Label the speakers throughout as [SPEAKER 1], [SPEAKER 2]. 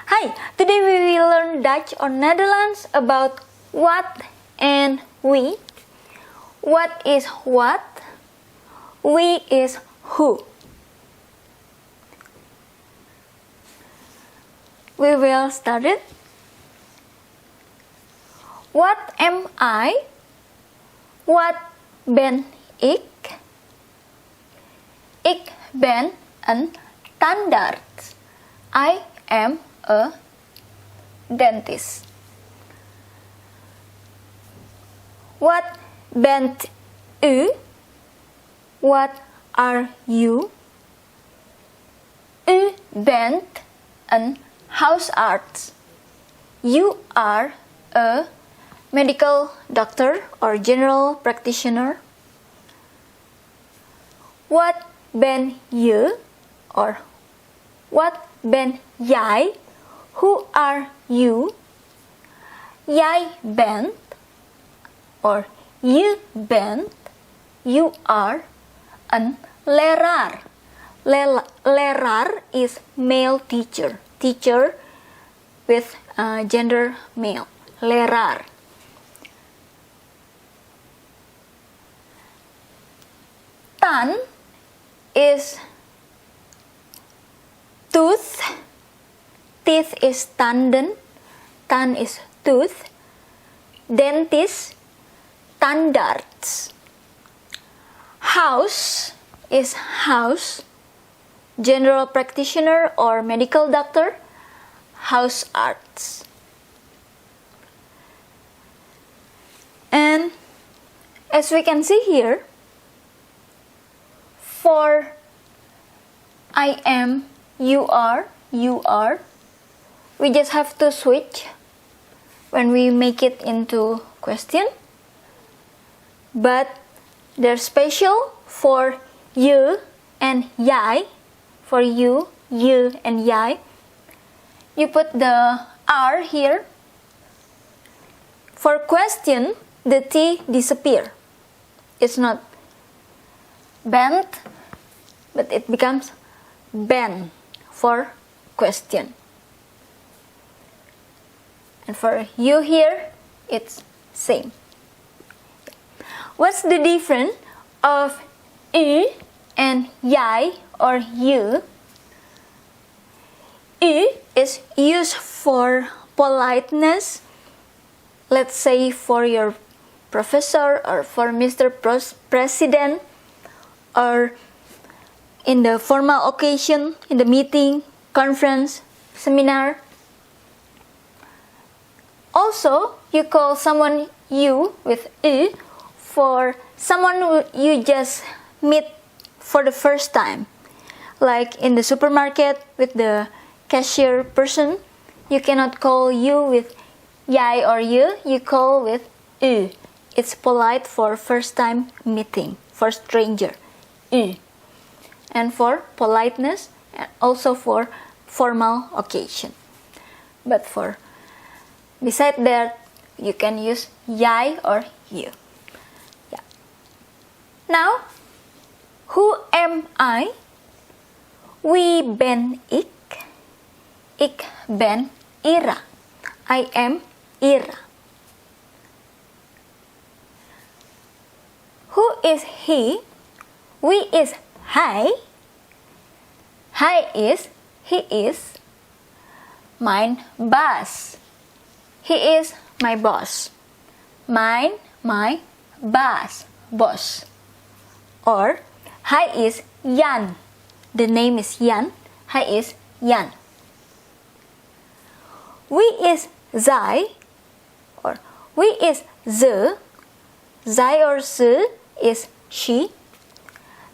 [SPEAKER 1] Hi, today we will learn Dutch or Netherlands about what and we. What is what? We is who. We will start it. Wat am I? Wat ben ik? Ik ben een tandarts. I am a dentist. Wat bent u? What are you? U bent een huisarts. You are a medical doctor or general practitioner. Wat ben je? Or wat ben jij? Who are you? Jij bent or je bent, you are een leraar. Leraar is male teacher. Teacher with gender male. Leraar. Tan is tooth. Teeth is tanden. Tan is tooth. Dentist, tandarts. House is house. General practitioner or medical doctor, huisarts. And as we can see here, for I am, you are, we just have to switch when we make it into question. But they're special for you and jij. For you and jij. You put the R here. For question, the T disappear. It's not bent, but it becomes ben for question. And for you here, it's same. What's the difference of u and jij or you? U is used for politeness. Let's say for your professor or for Mr. President, or in the formal occasion, in the meeting, conference, seminar. Also, you call someone you with u for someone who you just meet for the first time. Like in the supermarket with the cashier person, you cannot call you with jij or you call with u. It's polite for first time meeting, for stranger, u. And for politeness, and also for formal occasion. But for beside that, you can use jij or you. Yeah. Now, who am I? Wie ben ik? Ik ben Ira. I am Ira. Who is he? Wie is hij? Hij is, he is mijn baas. He is my boss. My baas, boss. Or hij is Jan. The name is Jan. Hij is Jan. Wie is zij? Or wie is ze? Zij or ze is she.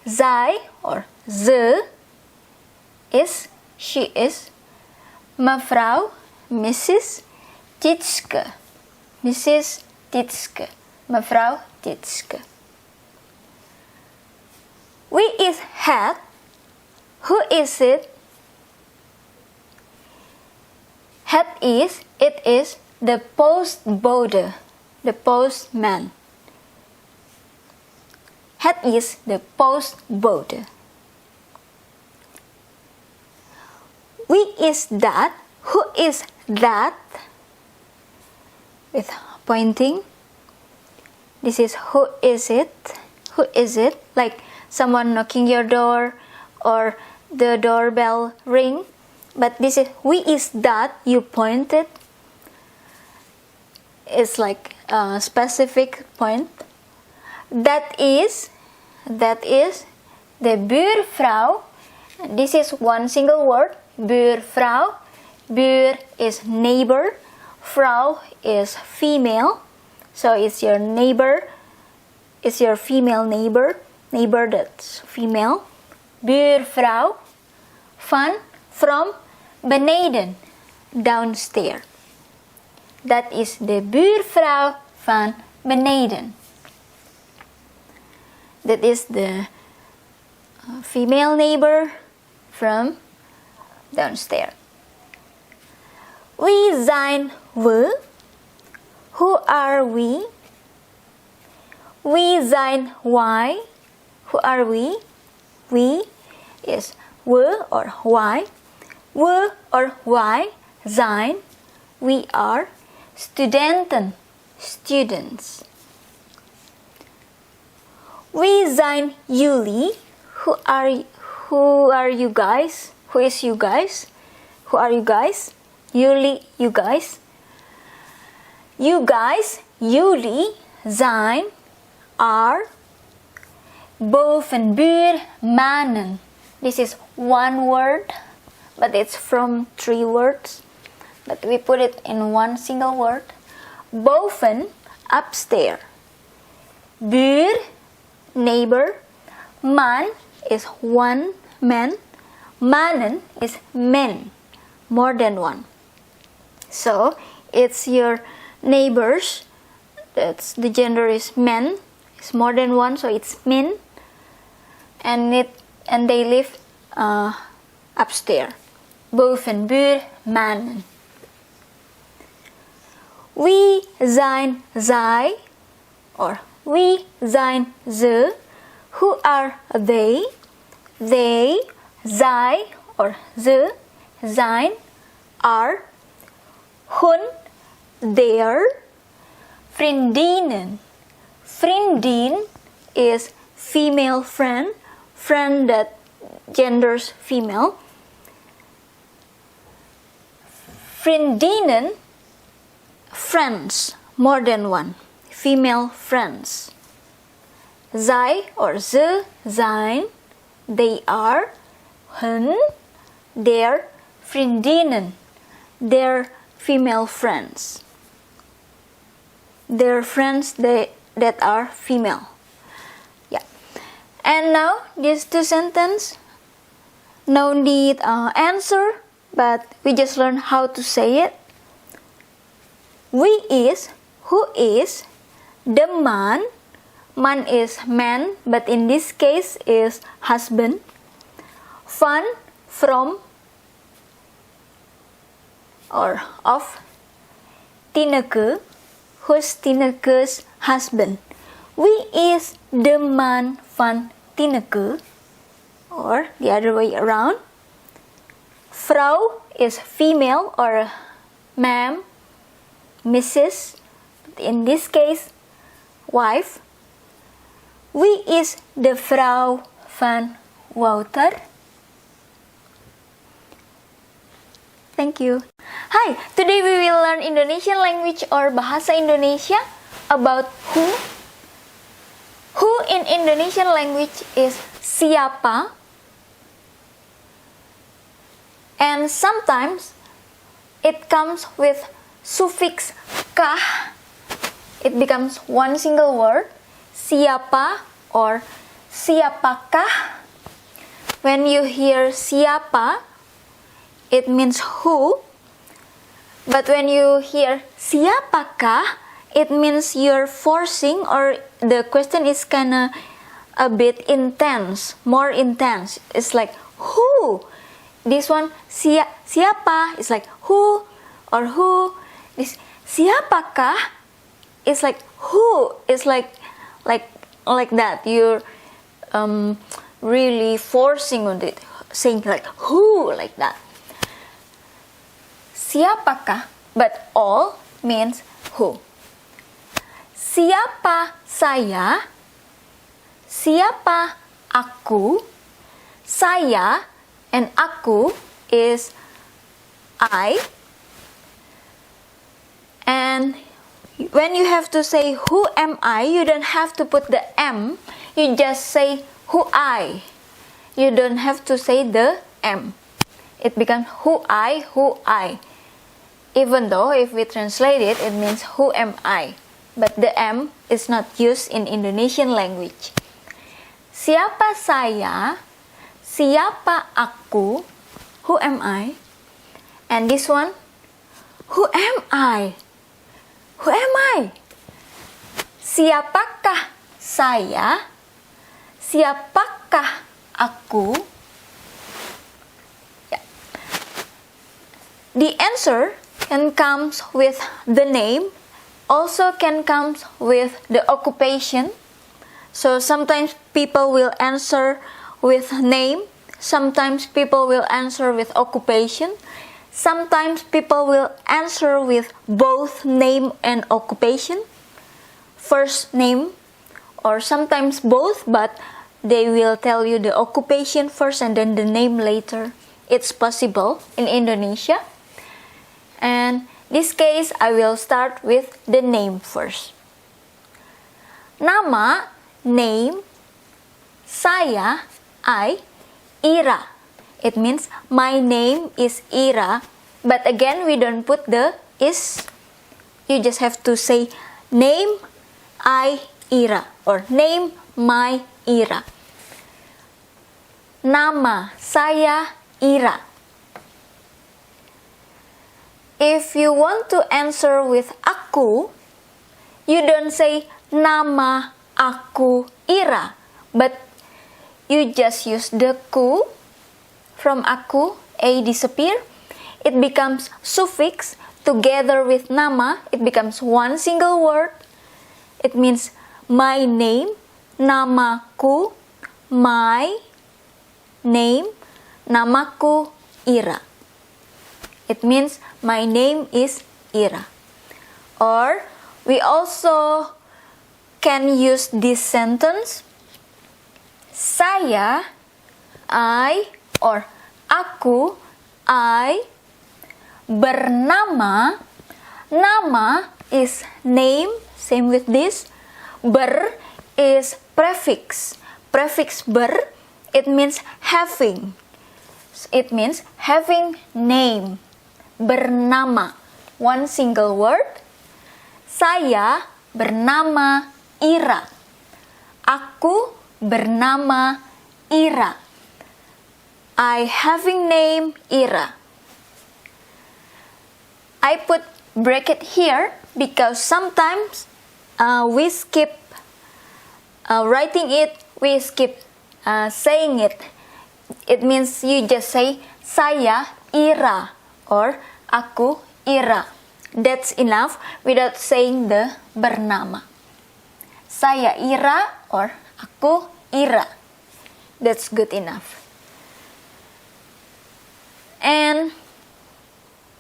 [SPEAKER 1] Zij or ze is, she is, mevrouw, Mrs. Titske. Mrs. Titske. Mevrouw Titske. Wie is het? Who is it? Het is, it is the postbode, the postman. Het is de postbode. Wie is dat? who is that? With pointing. This is who is it? Who is it? Like someone knocking your door or the doorbell ring. But this is who is that? You pointed. It's like a specific point. That is the buurvrouw. This is one single word. Buurvrouw. Buur is neighbor. Vrouw is female. So it's your neighbor. It's your female neighbor. Neighbor that's female. Buurvrouw. Van from beneden. Downstairs. Dat is de buurvrouw van beneden. That is the female neighbor from downstairs. Wie zijn we? Who are we? Wie zijn wij? Who are we? We is we or wij. We or wij zijn. We are studenten. Students. Wie zijn jullie? Who are you guys? Who is you guys? Who are you guys? Jullie, you guys. You guys, jullie zijn, are, bovenbuurmannen. This is one word, but it's from 3 words. But we put it in one single word. Boven, upstairs. Buur, neighbor. Man is one man. Mannen is men, more than one. So it's your neighbors. That's the gender is men. It's more than one, so it's men. And they live upstairs. Bovenbuurmannen. Wie zijn zij? Or wie zijn ze? Who are they? They, zij, or ze, zijn, are, hun, their, vriendinnen. Vriendin is female friend, friend that genders female. Vriendinnen, friends, more than one, female friends. Zij or ze zijn, they are, hun, their, vriendinnen, their female friends. Their friends that are female. Yeah. And now these 2 sentences, no need answer, but we just learn how to say it. We is, who is, the man. Man is man, but in this case is husband. Van, from, or of. Tineke, who's Tineke's husband. Wie is the man van Tineke, or the other way around. Vrouw is female or ma'am, Mrs. In this case, wife. Wie is de vrouw van Wouter? Thank you. Hi, today we will learn Indonesian language or Bahasa Indonesia about who. Who in Indonesian language is siapa. And sometimes it comes with suffix kah. It becomes one single word. Siapa or siapakah. When you hear siapa, it means who. But when you hear siapakah, it means you're forcing or the question is kinda a bit intense, more intense. It's like who. This one siapa is like who or who. This siapakah is like who. It's like that. You're really forcing on it, saying like who, like that. siapakah, but all means who. Siapa saya? Siapa aku? Saya and aku is I. And when you have to say who am I, you don't have to put the M. You just say who I. You don't have to say the M. It becomes who I, who I. Even though if we translate it, it means who am I. But the M is not used in Indonesian language. Siapa saya? Siapa aku? Who am I? And this one, who am I? Who am I? Siapakah saya? Siapakah aku? Yeah. The answer can come with the name, also can come with the occupation. So sometimes people will answer with name, sometimes people will answer with occupation. Sometimes people will answer with both name and occupation. First name, or sometimes both, but they will tell you the occupation first and then the name later. It's possible in Indonesia. And this case, I will start with the name first. Nama, name, saya, I, Ira. It means my name is Ira, but again we don't put the is. You just have to say name I Ira or name my Ira. Nama saya Ira. If you want to answer with aku, you don't say nama aku Ira, but you just use the ku. From aku, a disappear, it becomes suffix together with nama, it becomes one single word. It means my name, namaku, my name, namaku Ira. It means my name is Ira. Or we also can use this sentence, saya, I, or aku, I, bernama. Nama is name, same with this. Ber is prefix. Prefix ber, it means having. It means having name. Bernama, one single word. Saya bernama Ira. Aku bernama Ira. I having name Ira. I put bracket here because sometimes we skip writing it, we skip saying it. It means you just say saya Ira or aku Ira. That's enough without saying the bernama. Saya Ira or aku Ira. That's good enough. And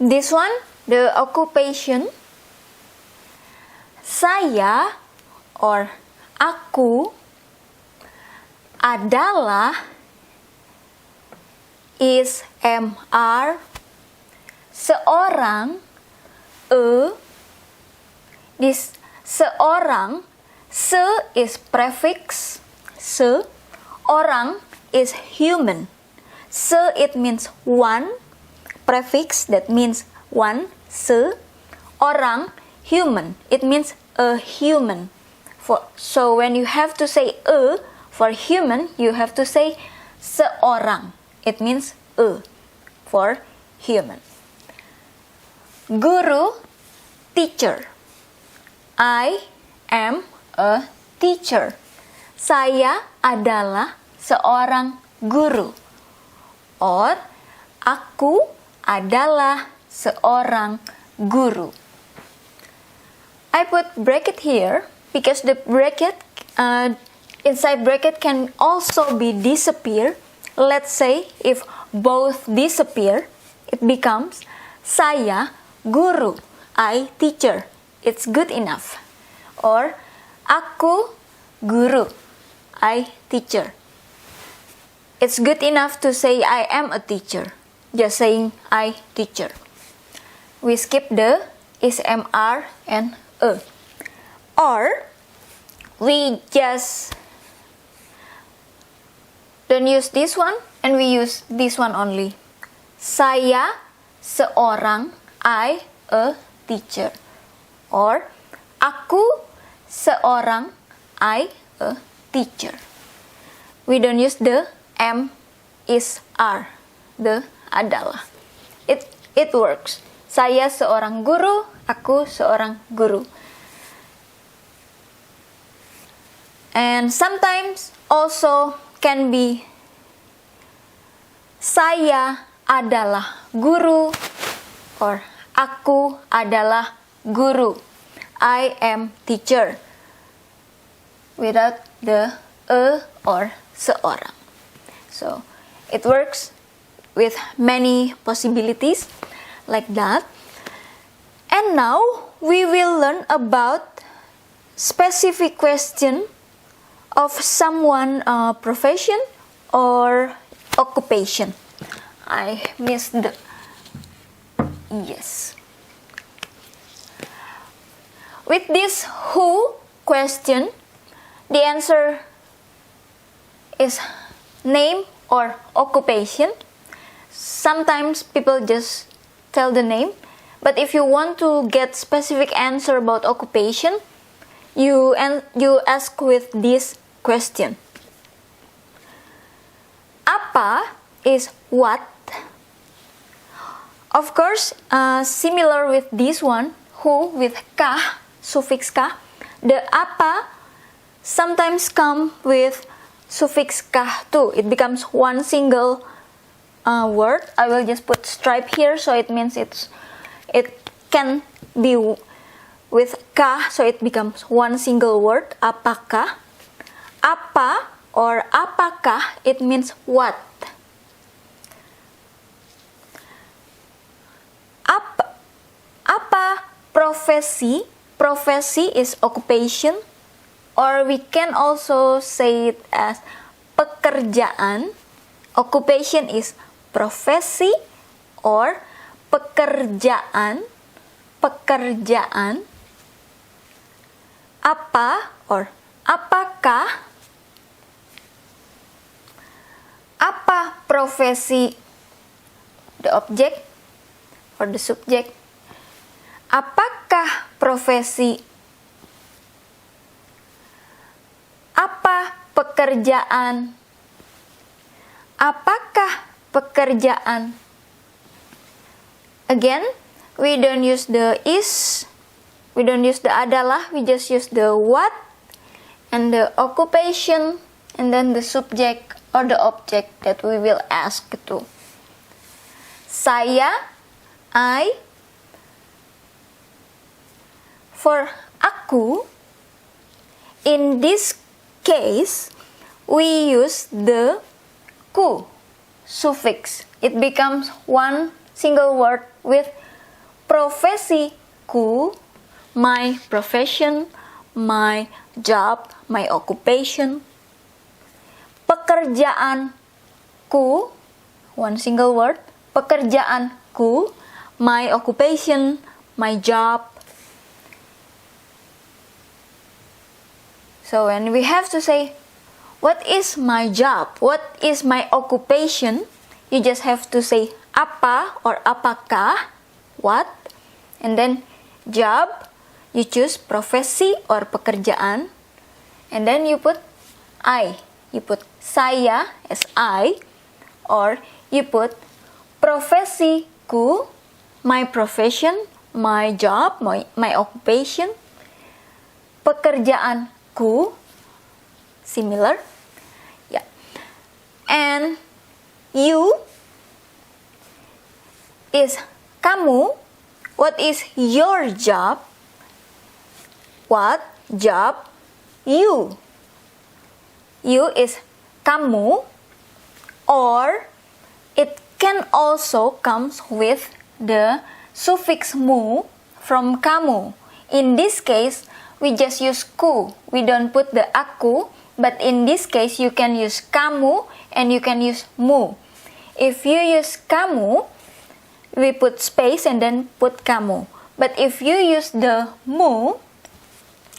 [SPEAKER 1] this one, the occupation, saya or aku adalah is MR, seorang this seorang, se is prefix, se, orang is human. Se it means one, prefix that means one, se, orang, human, it means a human. So when you have to say for human, you have to say seorang, it means for human. Guru, teacher. I am a teacher. Saya adalah seorang guru. Or aku adalah seorang guru. I put bracket here because the bracket inside bracket can also be disappear. Let's say if both disappear, it becomes Saya guru. I teacher. It's good enough. Or aku guru. I teacher. It's good enough to say I am a teacher. Just saying I teacher. We skip the is, am, are, and a. Or we just don't use this one and we use this one only. Saya seorang, I a teacher. Or aku seorang, I a teacher. We don't use the am, is, are, the, adalah. It works. Saya seorang guru, aku seorang guru. And sometimes also can be saya adalah guru or aku adalah guru. I am teacher. Without the a or seorang. So it works with many possibilities like that. And now we will learn about specific question of someone profession or occupation. I missed the yes. With this who question, the answer is name or occupation. Sometimes people just tell the name, but if you want to get specific answer about occupation, you ask with this question. Apa is what. Of course, similar with this one, who with kah, suffix kah. The apa sometimes come with suffix kah too. It becomes one single word. I will just put stripe here, so it means it can be with kah, so it becomes one single word. Apakah? Apa or apakah, it means what. Apa profesi? Profesi is occupation, or we can also say it as pekerjaan. Occupation is profesi or pekerjaan. Pekerjaan. Apa or apakah? Apa profesi? The object or the subject. Apakah profesi? Apa pekerjaan? Apakah pekerjaan? Again, we don't use the is, we don't use the adalah, we just use the what and the occupation and then the subject or the object that we will ask to. Saya, I. For aku, in this case, we use the ku suffix. It becomes one single word with profesiku, my profession, my job, my occupation. Pekerjaanku, one single word. Pekerjaanku, my occupation, my job. So when we have to say, what is my job? What is my occupation? You just have to say apa or apakah, what, and then job, you choose profesi or pekerjaan, and then you put I. You put saya as I, or you put profesiku, my profession, my job, my occupation, pekerjaanku, similar. Yeah. And you is kamu. What is your job? What job? You. You is kamu, or it can also comes with the suffix mu from kamu. In this case, we just use ku. We don't put the aku, but in this case, you can use kamu and you can use mu. If you use kamu, we put space and then put kamu. But if you use the mu,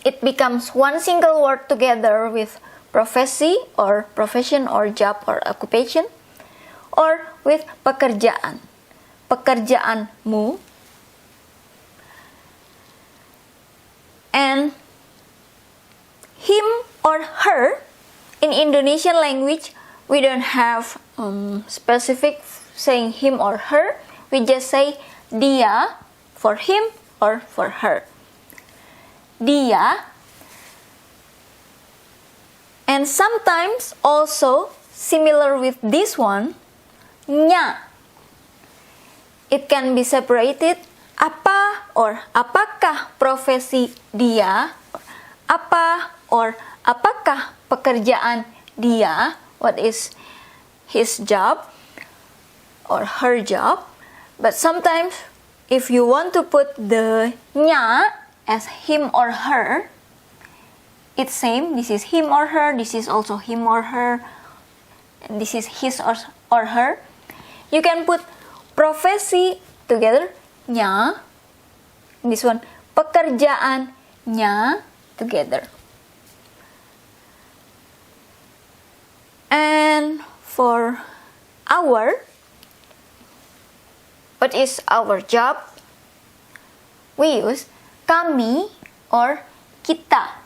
[SPEAKER 1] it becomes one single word together with profesi or profession or job or occupation, or with pekerjaan. Pekerjaanmu. And him or her, in Indonesian language, we don't have specific saying him or her. We just say dia for him or for her. Dia. And sometimes also similar with this one, nya. It can be separated. Apa or apakah profesi dia? Apa or apakah pekerjaan dia? What is his job or her job? But sometimes if you want to put the nya as him or her, it's same. This is him or her. This is also him or her. And this is his or her. You can put profesi together, nya. This one, pekerjaannya together. And for our, what is our job? We use kami or kita.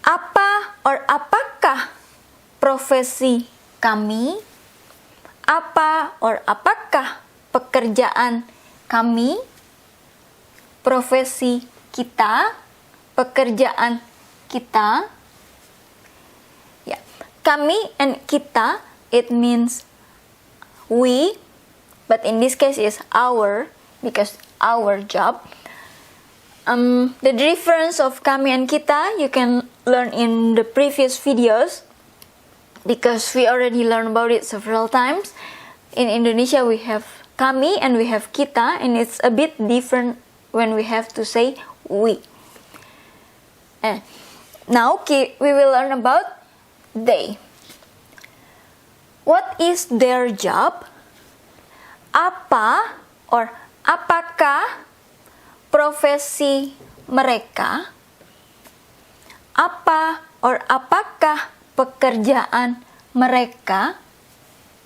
[SPEAKER 1] Apa or apakah profesi kami? Apa or apakah pekerjaan kami? Profesi kita, pekerjaan kita. Yeah. Kami and kita, it means we, but in this case is our, because our job. The difference of kami and kita you can learn in the previous videos, because we already learned about it several times. In Indonesia we have kami and we have kita, and it's a bit different when we have to say we. Now we will learn about they. What is their job? Apa or apakah profesi mereka? Apa or apakah pekerjaan mereka?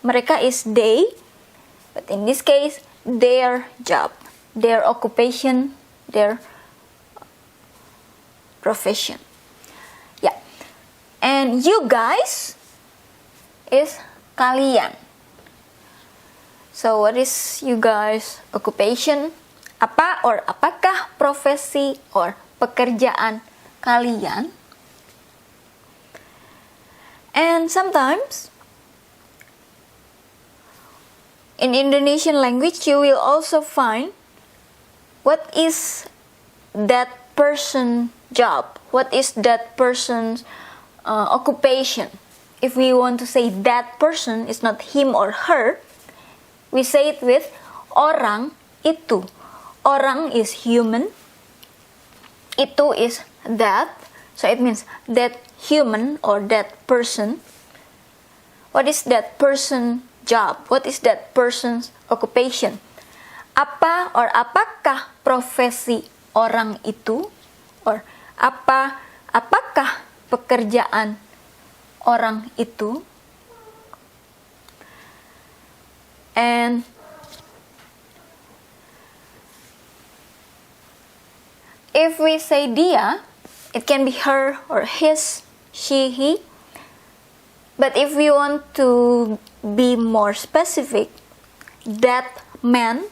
[SPEAKER 1] Mereka is they, but in this case, their job, their occupation, their profession. Yeah. And you guys is kalian. So what is you guys' occupation? Apa or apakah profesi or pekerjaan kalian? And sometimes in Indonesian language you will also find what is that person's job, what is that person's occupation. If we want to say that person, is not him or her, we say it with orang itu. Orang is human, itu is that, so it means that human or that person. What is that person's job? What is that person's occupation? Apa or apakah profesi orang itu? Or apakah pekerjaan orang itu? And if we say dia, it can be her or his, she, he. But if we want to be more specific, that man,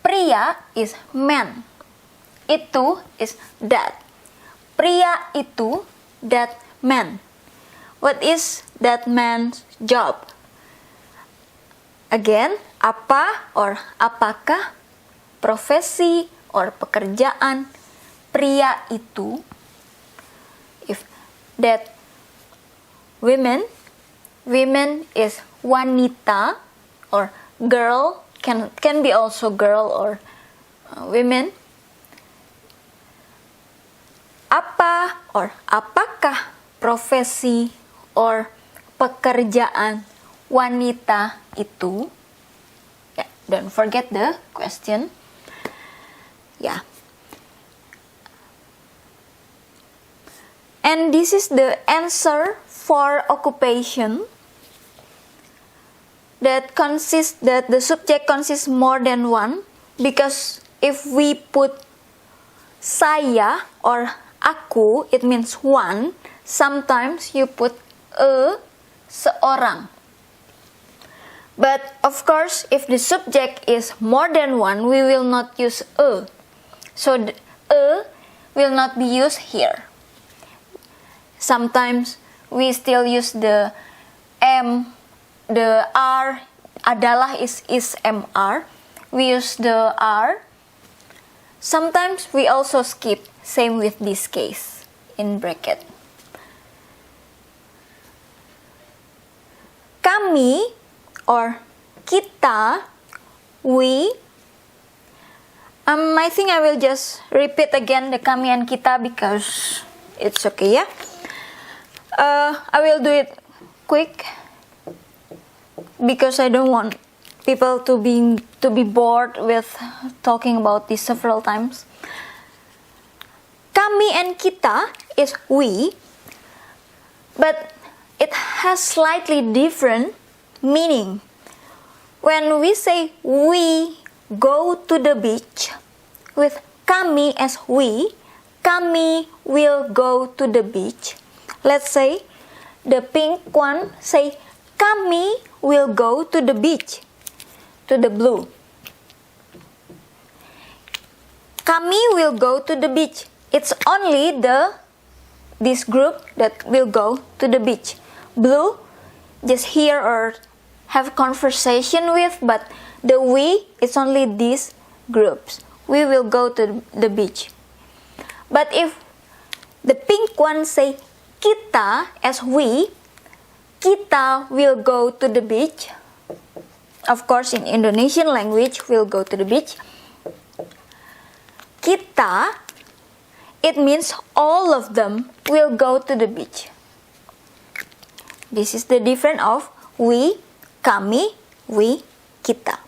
[SPEAKER 1] pria is man, itu is that. Pria itu, that man. What is that man's job? Again, apa or apakah profesi or pekerjaan pria itu? If that women, women is wanita, or girl, can be also girl or women. Apa or apakah profesi or pekerjaan wanita itu? Yeah, don't forget the question. Yeah. And this is the answer for occupation that the subject consists more than one, because if we put saya or aku, it means one. Sometimes you put seorang. But of course, if the subject is more than one, we will not use a. So the will not be used here. Sometimes we still use the M, the R, adalah is MR. We use the R. Sometimes we also skip, same with this case, in bracket. Kami or kita, we. I think I will just repeat again the kami and kita because it's okay, yeah? I will do it quick because I don't want people to be bored with talking about this several times. Kami and kita is we, but it has slightly different meaning. When we say we go to the beach, with kami as we, kami will go to the beach. Let's say the pink one say kami will go to the beach, to the blue. Kami will go to the beach. It's only this group that will go to the beach. Blue, just hear or have conversation with, but the we, it's only these groups. We will go to the beach. But if the pink one say kita as we, kita will go to the beach. Of course, in Indonesian language, we'll go to the beach. Kita, it means all of them will go to the beach. This is the difference of we, kami, we, kita.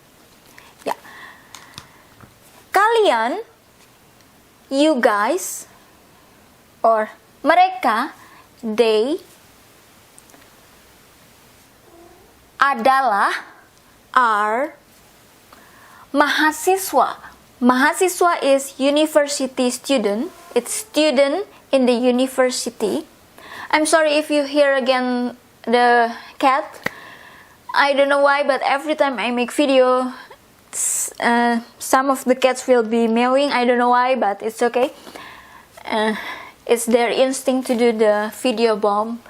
[SPEAKER 1] Yeah. Kalian, you guys, or mereka, they, adalah, are, mahasiswa. Mahasiswa is university student. It's student in the university. I'm sorry if you hear again the cat. I don't know why, but every time I make video, some of the cats will be meowing. I don't know why, but it's okay. It's their instinct to do the video bomb.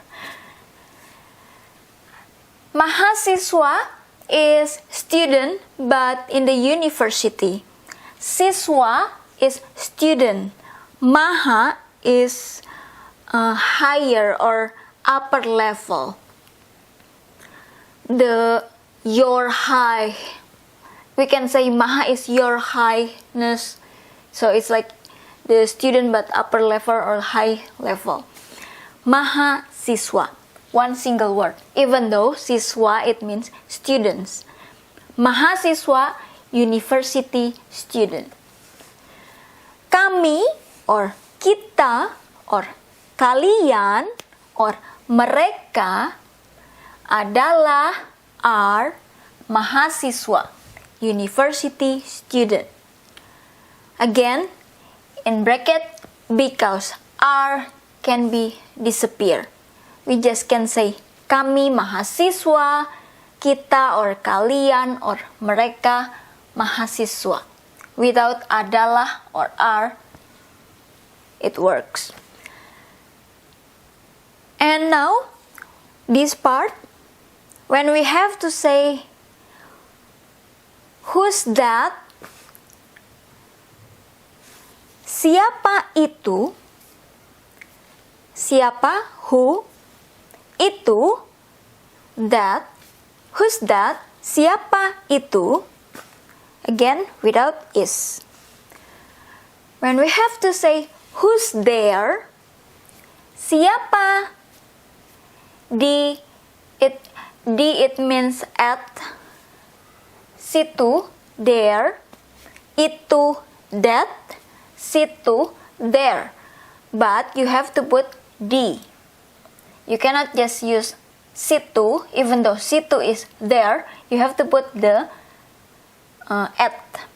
[SPEAKER 1] Mahasiswa is student, but in the university. Siswa is student. Maha is higher or upper level. Your high. We can say Maha is your highness. So it's like the student but upper level or high level. Mahasiswa. One single word. Even though siswa it means students. Mahasiswa, university student. Kami or kita or kalian or mereka adalah, are, mahasiswa, university student. Again, in bracket, because are can be disappear. We just can say kami mahasiswa, kita or kalian or mereka mahasiswa. Without adalah or are, it works. And now, this part, when we have to say who's that, siapa itu, siapa, who, itu, that. Who's that? Siapa itu? Again, without is. When we have to say who's there, siapa? It means at, situ, there, itu, that, situ, there. But you have to put di. You cannot just use situ, even though situ is there. You have to put the at.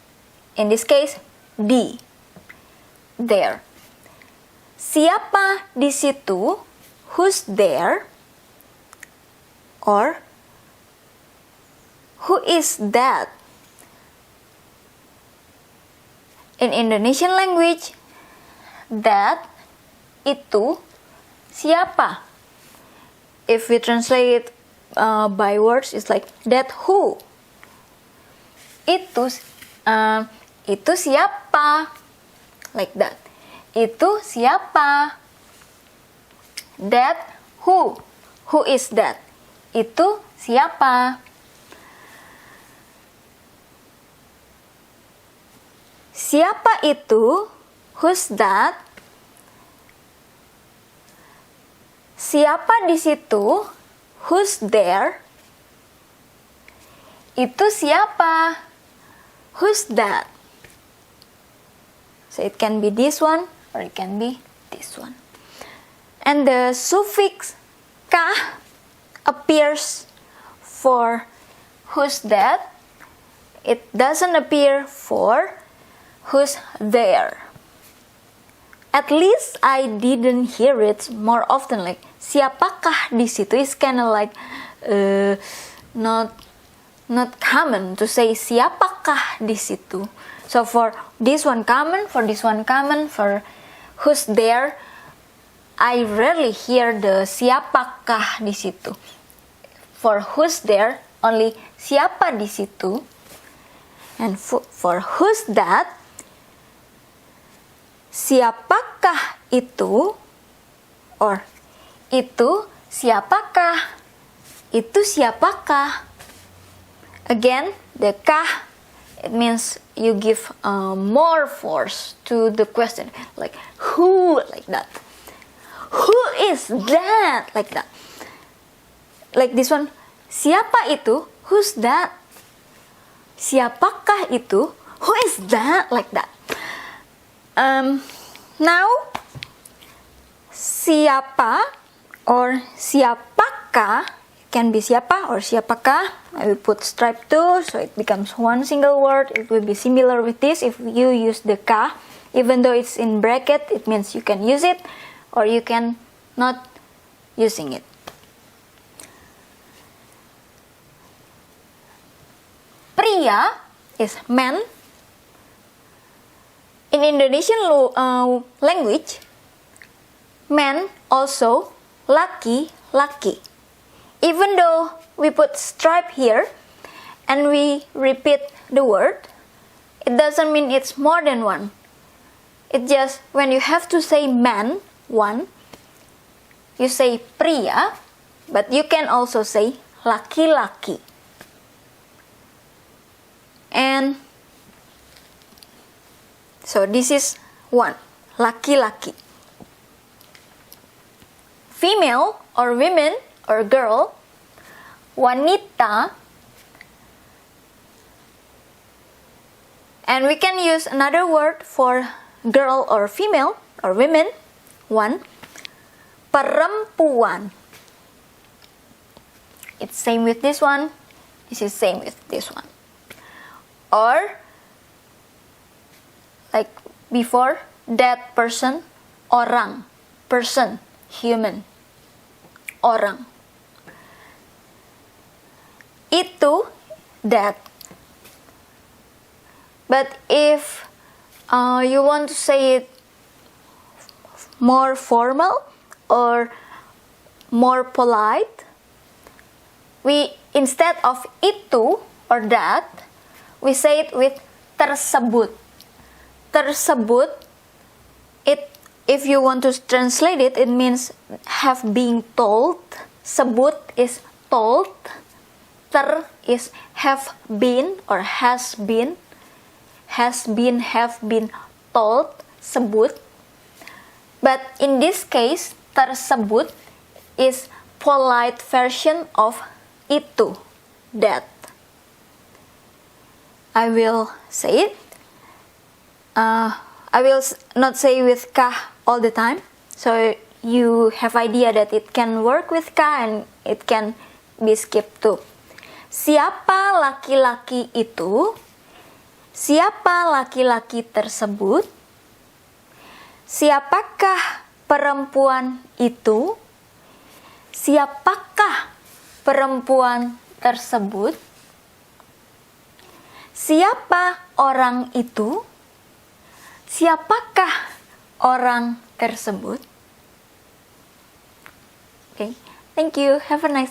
[SPEAKER 1] In this case, di. There. Siapa di situ? Who's there? Or who is that? In Indonesian language, that, itu, siapa. If we translate it by words, it's like that who. Itu siapa. Like that. Itu siapa. That who. Who is that? Itu siapa? Siapa itu? Who's that? Siapa di situ? Who's there? Itu siapa? Who's that? So it can be this one or it can be this one. And the suffix ka appears for who's that. It doesn't appear for who's there. At least I didn't hear it more often. Like siapakah di situ is kind of like not common to say siapakah di situ. So for this one common, for this one common, for who's there, I rarely hear the siapakah di situ. For who's there, only siapa di situ. And for who's that, siapakah itu, or itu siapakah, itu siapakah. Again, the kah, it means you give more force to the question, like who, like that. Who is that? Like that. Like this one, siapa itu? Who's that? Siapakah itu? Who is that? Like that. Now, siapa or siapakah, can be siapa or siapakah. I will put stripe too, so it becomes one single word. It will be similar with this if you use the ka. Even though it's in bracket, it means you can use it or you can not using it. Pria is man. In Indonesian language, man also laki, laki. Even though we put stripe here and we repeat the word, it doesn't mean it's more than one. It just when you have to say man, one, you say pria, but you can also say laki-laki. And so this is one, laki-laki. Female or women or girl, wanita. And we can use another word for girl or female or women. One, perempuan. It's same with this one. This is same with this one. Or like before, that person, orang, person, human, orang. Itu, that. But if you want to say it more formal or more polite, we instead of itu or that, we say it with tersebut. Tersebut, if you want to translate it, it means have been told. Sebut is told. Ter is have been or has been. Has been, have been, told, sebut. But in this case, tersebut is polite version of itu, that. I will say it. I will not say with kah all the time. So you have idea that it can work with kah and it can be skipped too. Siapa laki-laki itu? Siapa laki-laki tersebut? Siapakah perempuan itu? Siapakah perempuan tersebut? Siapa orang itu? Siapakah orang tersebut? Okay, thank you. Have a nice day.